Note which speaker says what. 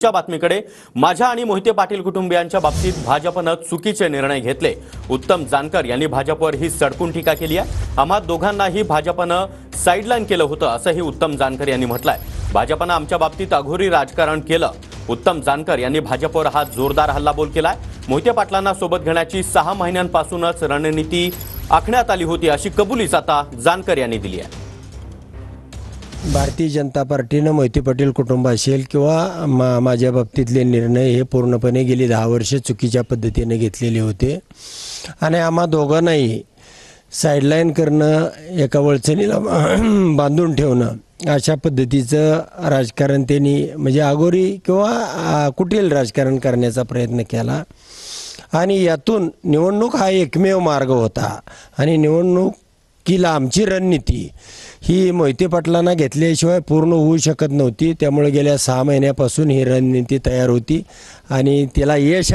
Speaker 1: च्या बातमीकडे माझ्या आणि मोहिते पाटील कुटुंबियांच्या बाबतीत भाजपने चुकीचे निर्णय घेतले। उत्तम जानकर यांनी भाजपवर ही सडकून टीका केली आहे। आम्हा दोघांनाही भाजपने साइडलाइन केलं होतं असंही उत्तम जानकर यांनी म्हटलंय। भाजपने आमच्या बाबतीत अघोरी राजकारण केलं। उत्तम जानकर यांनी भाजपवर हा जोरदार हल्लाबोल केलाय। मोहिते पाटलांना सोबत घेण्याची 6 महिन्यांपासूनच रणनीती आखण्यात आली होती अशी कबुलीच आता जानकर यांनी दिली आहे।
Speaker 2: भारतीय जनता पार्टीने मोहिते पाटील कुटुंब असेल किंवा माझ्या बाबतीतले निर्णय हे पूर्णपणे गेली 10 वर्ष चुकीच्या पद्धतीने घेतलेले होते आणि आम्हा दोघांनाही साइडलाइन करणं, एका वळचणीला बांधून ठेवणं अशा पद्धतीचं राजकारण त्यांनी म्हणजे अघोरी किंवा कुटील राजकारण करण्याचा प्रयत्न केला आणि यातून निवडणूक हा एकमेव मार्ग होता आणि निवडणुकीला आमची रणनीती ही मोहिते पाटलांना घेतल्याशिवाय पूर्ण होऊ शकत नव्हती। त्यामुळे गेल्या 6 महिन्यापासून ही रणनीती तयार होती आणि तिला यश